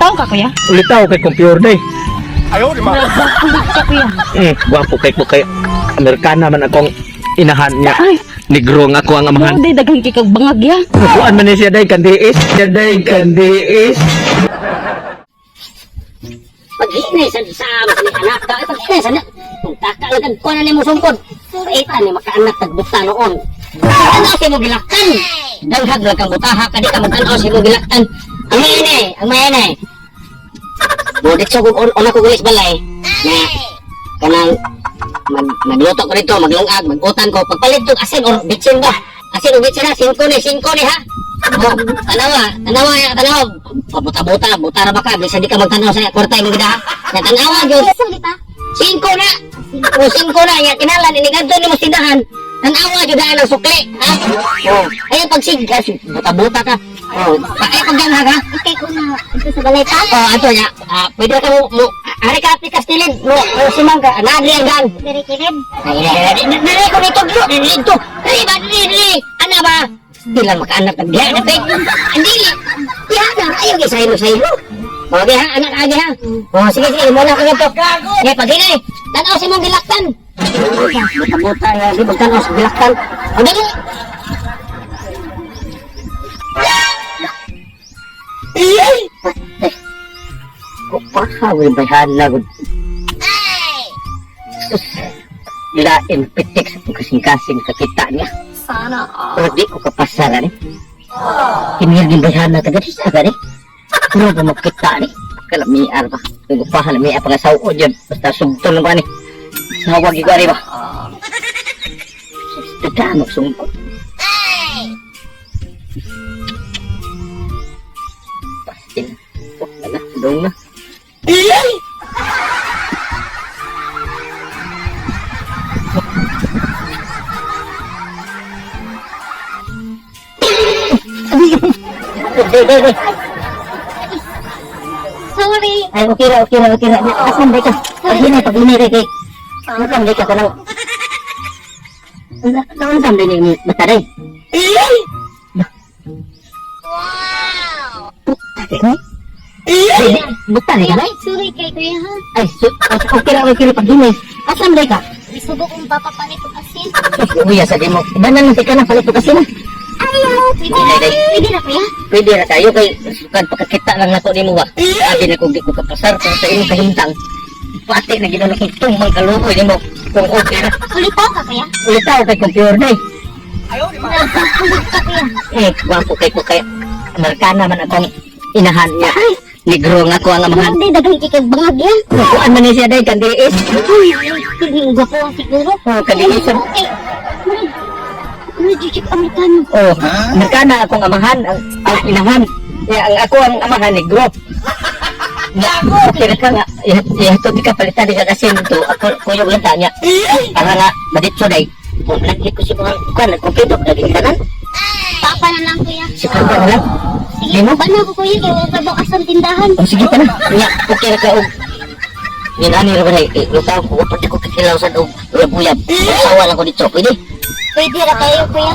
Ulitaw ka kuya? Ulitaw kay computer day. Kulit ka kuya. Gwapo kay Amerikana man akong inahan niya. Ay. Negro nga ako ang amahan. Day daghang kikag bangag ya. Kuan man ni siya day kandiis. Siya day kandiis. Pag-hinay sa ni anak ka, pag-hinay sa kung kakalagan ko na ni mo sungkod, paitan ni makaanak tagbuta noon. Ano si mo gilaktan? Danghag lang kang butaha ka, di ka magtanaw si mo gilaktan. Ang mayanay. Budit sa kung una ko gulis balay, na kanang magluto ko rito, maglungag, mag-utan ko, pagpalit yung asin or bitsin ba? Asin o bitsin ha, 5 ni ha? Oh, tanawa, pabuta-buta, buta na ba ka, bisa di ka magtanaw sa kwartay mo gida ha? Tanawa, Diyos. 5 na! O 5 na, yan, kinalan, iniganto ni mo sindahan. Tanawa, Diyos na ng sukli, ha? Oh, ayun pagsig, buta-buta ka. Oh, ay pagdanha ka? Okay, una, ito sa balay pa? Oh, ato niya, pwede ka mo, ari ka api kastilin, mo simang ka, naagli ang gang. Dari kilid? Nari ko nito, dito, dili, ano ba? Di lang makaanak ng diya, na peg. Hindi, diya na, ayaw gisaylo. Okay ha, anak agi ha. Oh, sige, muna ka ganito. Okay, pag-inay, tanaw si mong gilaktan. Buta-buta, di magtanaw sa gilaktan. O, dali. Kupahawin bayhan na gud. Lain pitik sa kasing-kasing sa kita niya. Sana Pero di ko kapasaran eh. Kinirgin bayhan na tagad sa agad eh. Pero ba magkita ni? Kalamiar ba? Kupahan na may apangasaw ko dyan. Basta sugtol na ba ni? Sawag igari ba? Dadamok sungkot. Pastin. Wala, dong na. sorry. Ay, okay na. Asan ba ka? Pag-inay kay. Asan ba ka ka lang? Naon tam din yung mataray? Wow! Buta na ka? Sorry kay kuya ha. Ay, okay na pag-inay. Asan ba ka? Isubo kong papapalit ko kasi. Uya, sabi mo. Ibanan natin ka na palit ko kasi na. Ayaw! Pwede na kuya? Pwede na tayo kay sukan pagkakita lang nato ni mo ba? Sabi na kung di ko kapasar kung sa imong kahintang. Pati na ginano kong tumbang kalukoy ni mo. Kung okay na. Ulitaw ka kuya? Ulitaw kay computer day. Kulit ka kuya? Gwapo kay Amerikana man akong inahan niya. Negro nga ko ang amahan. Day daghang kikag bangag ya. Kuan man ni siya day kandiis. Tiging gapo ang siguro. Oh, kandiis. Okay. Nag-check Amerikano. Oh, Amerikana akong amahan ang inahan. Ang ako ang amahan negro. Kira ka nga, ito di ka palitan di ka kasi nito, ako yung lanta niya. Para nga, maditso day. Kung nagli ko si mga kukan, nagkumpito, naging kanan. Papa na lang kuya. Sikap ka na lang. Sige, ba na ako kuya? Kaya huwag kabukas ang tindahan. O sige ka na. Nga, okay na ka og. Ginani rin ba na, lutaw ko, pati ko kakilaw sa og uyab-uyab. Sawa lang ko dito, pwede? Pwede na tayo kuya.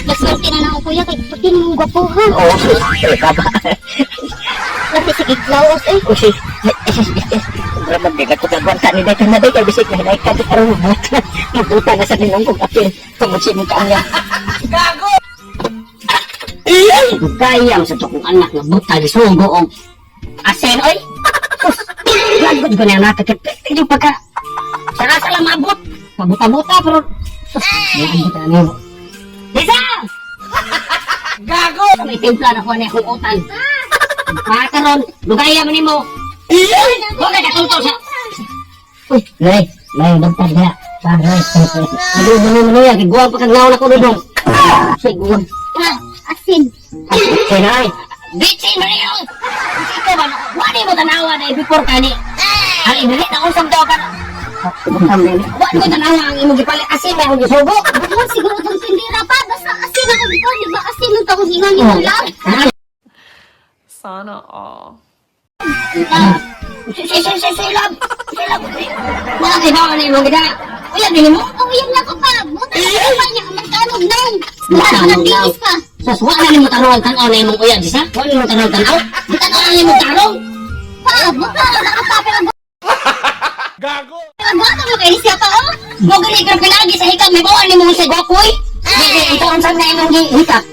Mas yung tinanong ko kuya, kay putin mong gwapuhan. Oo, ka ba? Kasi sige, lawas eh. O sige, Ramad di ka ito kagwanta ni Day na Day, kay bisik na hinay ka di karoon. Magbuta na sa ninong kong apil. Tumutsin mo ka niya. Gago! Kayang sa tukong anak na buta, gisugo o asen, oy! Lagod ko na nakakipit. Hindi pa ka. Sala-sala mabot. Mabuta-buta, pero... Mabuta niyo. Lisa! Gago! May timpla na ko na akong utan. Pakaron, lugaya mo ni mo. Huwag ka katultol sa... Uy, Nay, bantag na. Paray. Ano yan, kiguwang pa kang naon ako doon. Siguwang. Asin. Okay, Nay. Bitsin mo niyo! Ikaw ba, wali mo tanawa na before ka ni. Ang ibili na usang daw ka na. Wali mo tanawa ang imong gipalit asin na akong gisugo. Bukan siguro itong tindira pa. Basta asin ako dito. Di ba asin ang taong hingan ni Ulam? Sana all. Silab! Wala kayo ba na imong gida? Uyab din mo? Uyab na ko pa. Buta na pa niya. Magkanog daw. Nagtiis pa. Sus, wala na mo tarong ang tanaw na imong uyab, sisa? Wala mo tarong tanaw? Di tanaw na imong tarong? Pinagwato mo kayo siya ka, oh. Mo gani ka pinagi sa hikap, may bawal ni mo sa gwapoy. Hindi, ikaw ang saan na imong hikap.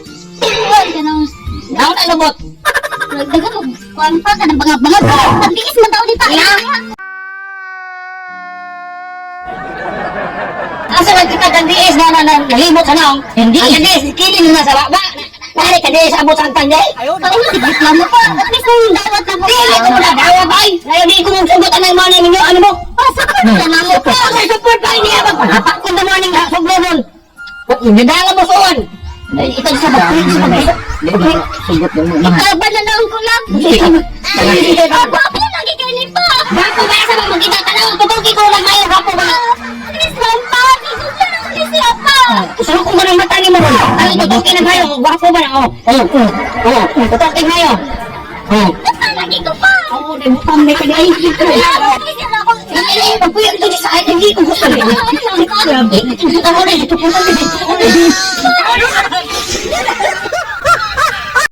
Ay, ganun. Naon na lubot. Dagan mo, kuwan pa ka ng bangag-bangag. Pagdikis mo daw di pa. Asa lang kita kan diis na nalimot sa naong. Hindi. Ang diis, kilin na sa baba. Nari ka diis abot sa antang day. Pagdikis mo pa. At least yung dawat na mo. Dili ko na dawa bay. Ngayon di ko mong sugot ang mga ninyo. Ano mo? Pasakot na na mo pa. Ako support pa niya ba? Panapak ko na morning ha. Suglodon. Nidala mo suon. Ito sa bakit sa bakit. Sugot mo mga. Ikaban na lang ko lang. Gwapo lagi kayo ni pa. Bako ba sa mga magkita tanaw? Tutugi ko lang ngayon. Bako ba? At least lang pa. Ikaw ka lang ni siya pa. Gusto ko ba ng mata ni mo ron? Ay, tutugi na ngayon. Bako ba na? Tutugi ngayon. Basta lagi ko pa. Oo, di mo pang may kagayin. Lagi siya na ako. Hindi, pagpuyo ito sa akin. Hindi ko gusto. Grabe. Ito po na ito.